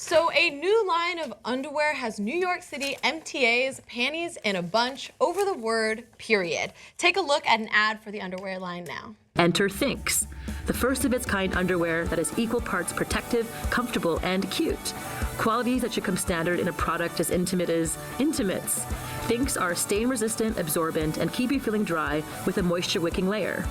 So a new line of underwear has New York City MTA's panties in a bunch over the word period. Take a look at an ad for the underwear line now. Enter Thinx, the first of its kind underwear that is equal parts protective, comfortable, and cute. Qualities that should come standard in a product as intimate as Intimates. Thinx are stain-resistant, absorbent, and keep you feeling dry with a moisture-wicking layer.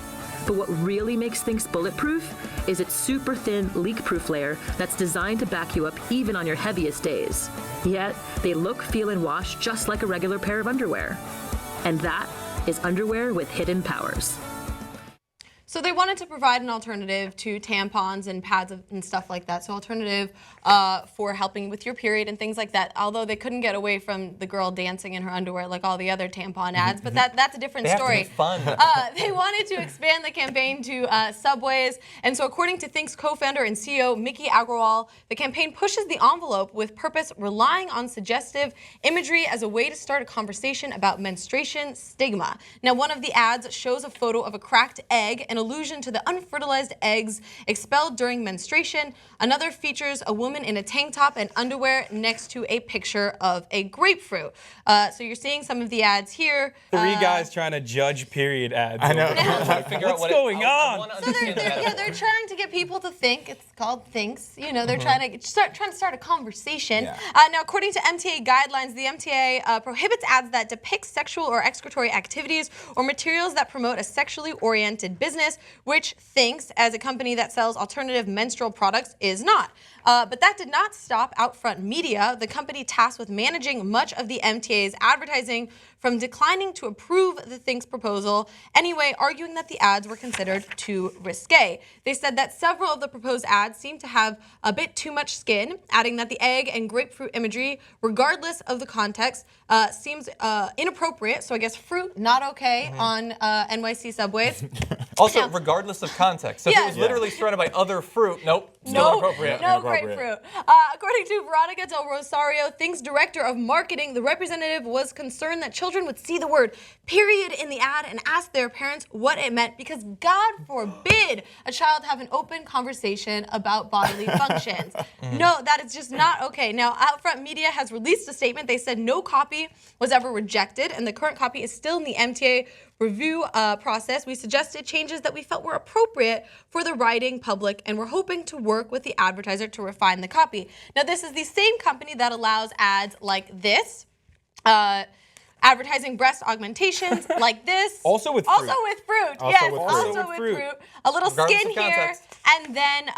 But what really makes Thinx bulletproof is its super thin, leak-proof layer that's designed to back you up even on your heaviest days. Yet, they look, feel, and wash just like a regular pair of underwear. And that is underwear with hidden powers. So they wanted to provide an alternative to tampons and pads and stuff like that. So alternative for helping with your period and things like that. Although they couldn't get away from the girl dancing in her underwear like all the other tampon ads, but that's a different story. Have to be fun. They wanted to expand the campaign to subways, and so according to Thinx co-founder and CEO Mickey Agrawal, the campaign pushes the envelope with purpose, relying on suggestive imagery as a way to start a conversation about menstruation stigma. Now, one of the ads shows a photo of a cracked egg, an allusion to the unfertilized eggs expelled during menstruation. Another features a woman in a tank top and underwear next to a picture of a grapefruit. So you're seeing some of the ads here. Three guys trying to judge period ads. I know. What's going on? So they're trying to get people to think. It's called Thinx. You know, they're trying to start a conversation. Yeah. Now, according to MTA guidelines, the MTA prohibits ads that depict sexual or excretory activities or materials that promote a sexually oriented business, which Thinx, as a company that sells alternative menstrual products, is not. But that did not stop Upfront Media, the company tasked with managing much of the MTA's advertising, from declining to approve the Thinx proposal anyway, arguing that the ads were considered too risque. They said that several of the proposed ads seemed to have a bit too much skin, adding that the egg and grapefruit imagery, regardless of the context, seems inappropriate. So I guess fruit, not okay on NYC subways. Also, regardless of context. So if it was literally surrounded by other fruit, nope, still inappropriate. No grapefruit. According to Veronica Del Rosario, Thinx director of marketing, the representative was concerned that children would see the word period in the ad and ask their parents what it meant, because God forbid a child have an open conversation about bodily functions. No, that is just not okay. Now, Upfront Media has released a statement. They said no copy was ever rejected, and the current copy is still in the MTA review process. We suggested changes that we felt were appropriate for the writing public, and we're hoping to work with the advertiser to refine the copy. Now, this is the same company that allows ads like this, advertising breast augmentations like this. Also with fruit. Also with fruit. Also with fruit. A little Regardless skin of here, context. and then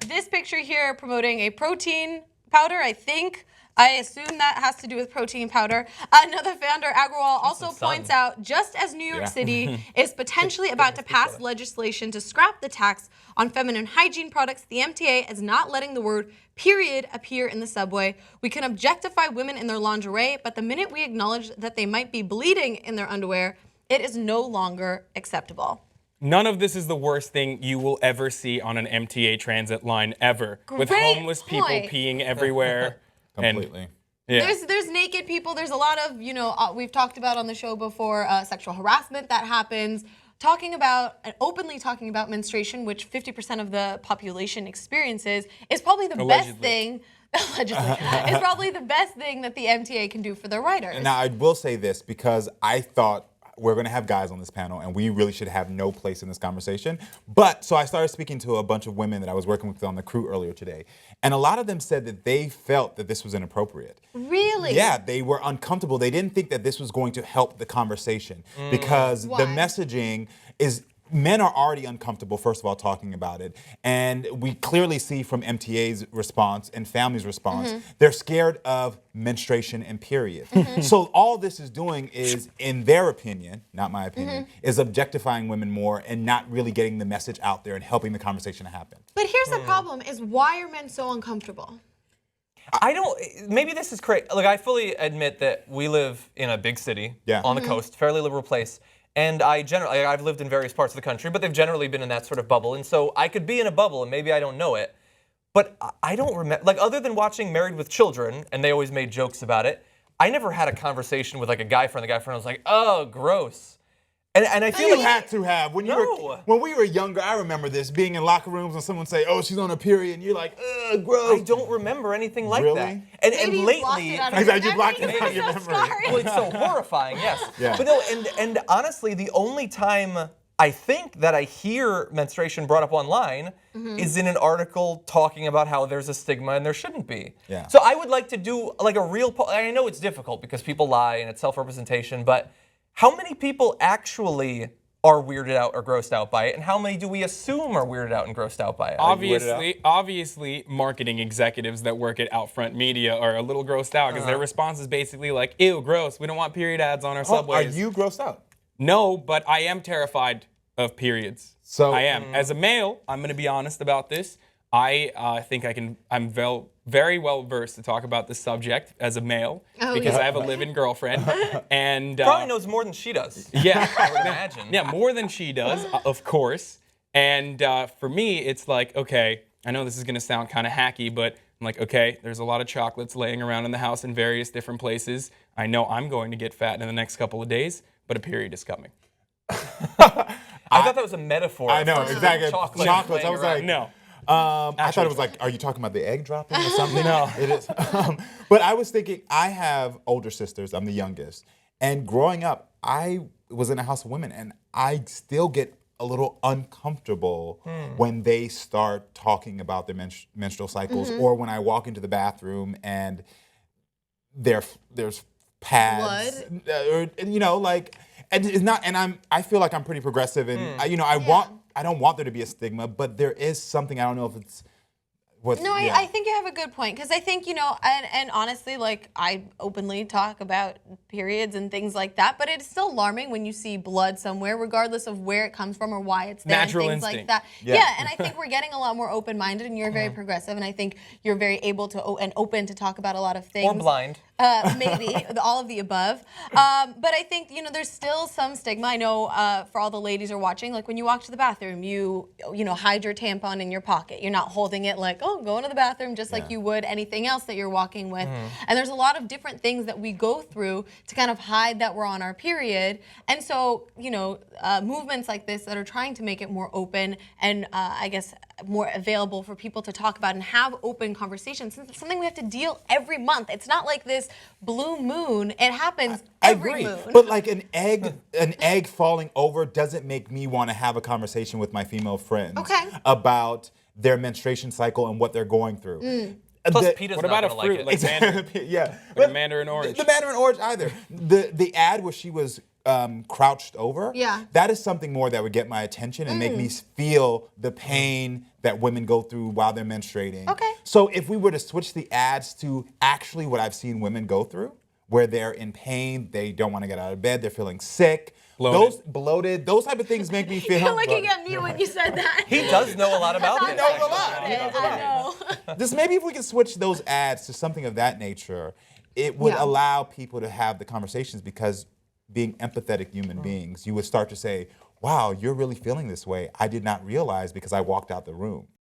this picture here promoting a protein powder, I think. I assume that has to do with protein powder. Another founder, Agrawal, also points out, just as New York City is potentially about to pass legislation to scrap the tax on feminine hygiene products, the MTA is not letting the word period appear in the subway. We can objectify women in their lingerie, but the minute we acknowledge that they might be bleeding in their underwear, it is no longer acceptable. None of this is the worst thing you will ever see on an MTA transit line ever. With homeless people peeing everywhere. Completely. There's naked people. There's a lot of, we've talked about on the show before, sexual harassment that happens. Openly talking about menstruation, which 50% of the population experiences, is probably the best thing. Allegedly, is probably the best thing that the MTA can do for their writers. Now, I will say this, because I thought we're going to have guys on this panel, and we really should have no place in this conversation. So I started speaking to a bunch of women that I was working with on the crew earlier today, and a lot of them said that they felt that this was inappropriate. Really? Yeah, they were uncomfortable. They didn't think that this was going to help the conversation, because the messaging is... Men are already uncomfortable, first of all, talking about it. And we clearly see from MTA's response and families' response, they're scared of menstruation and period. So all this is doing is, in their opinion, not my opinion, is objectifying women more and not really getting the message out there and helping the conversation to happen. But here's the problem, is why are men so uncomfortable? Maybe this is crazy. Like, I fully admit that we live in a big city on the coast, fairly liberal place. And I've lived in various parts of the country, but they've generally been in that sort of bubble. And so I could be in a bubble and maybe I don't know it. But I don't remember, like, other than watching Married with Children, and they always made jokes about it, I never had a conversation with like a guy friend. The guy friend was like, oh, gross. And I feel You like had to have when we were younger. I remember this being in locker rooms and someone say, "Oh, she's on her period," and you're like, "Ugh, gross." I don't remember anything like Really? that. And Maybe you blocked lately, it out of Exactly, your you blocked memory it out of your because it's so memory. scarring. well, it's so horrifying, yes. Yeah. But no, and honestly, the only time I think that I hear menstruation brought up online is in an article talking about how there's a stigma and there shouldn't be. Yeah. So I would like to do like a real, I know it's difficult because people lie and it's self-representation, but how many people actually are weirded out or grossed out by it, and how many do we assume are weirded out and grossed out by it? Obviously, marketing executives that work at Upfront Media are a little grossed out because their response is basically like, "Ew, gross. We don't want period ads on our Are subways." you grossed out? No, but I am terrified of periods. So- I am. As a male, I'm going to be honest about this. I think I'm very well versed to talk about this subject as a male because I have a live-in girlfriend, and Probably knows more than she does. yeah, I would imagine. yeah, more than she does, of course. And for me, it's like, okay, I know this is going to sound kind of hacky, but I'm like, okay, there's a lot of chocolates laying around in the house in various different places. I know I'm going to get fat in the next couple of days, but a period is coming. I thought that was a metaphor. I know, for exactly. Chocolates. Chocolates. I was like, No. I thought it was like, are you talking about the egg dropping or something? No, it is. But I was thinking, I have older sisters. I'm the youngest. And growing up, I was in a house of women, and I still get a little uncomfortable when they start talking about their menstrual cycles, or when I walk into the bathroom and there's pads, or like, and it's not. And I feel like I'm pretty progressive, and I don't want there to be a stigma, but there is something. I don't know if it's I think you have a good point, because I think, and honestly, like, I openly talk about periods and things like that, but it's still alarming when you see blood somewhere, regardless of where it comes from or why it's there. Natural and things instinct. like that. Yeah. And I think we're getting a lot more open-minded, and you're very progressive, and I think you're very able to and open to talk about a lot of things. Or blind. Maybe all of the above, but I think there's still some stigma. I know for all the ladies who are watching, like when you walk to the bathroom, you hide your tampon in your pocket. You're not holding it like, oh, going to the bathroom, just like you would anything else that you're walking with. And there's a lot of different things that we go through to kind of hide that we're on our period. And so movements like this that are trying to make it more open and I guess more available for people to talk about and have open conversations, since it's something we have to deal every month. It's not like this blue moon. It happens every moon. But like an egg falling over doesn't make me want to have a conversation with my female friends about their menstruation cycle and what they're going through. Plus, PETA's What not about a gonna fruit, like it. like mandarin, Yeah, like a mandarin orange? the mandarin orange either. The ad where she was crouched over. Yeah. That is something more that would get my attention and make me feel the pain that women go through while they're menstruating. Okay. So if we were to switch the ads to actually what I've seen women go through, where they're in pain, they don't want to get out of bed, they're feeling sick, bloated, those type of things make me feel. You're looking at me when you said that. He does know a lot about this. He knows a lot. He knows a lot. I know. Just maybe if we could switch those ads to something of that nature, it would allow people to have the conversations, because being empathetic human beings, you would start to say, wow, you're really feeling this way. I did not realize because I walked out the room.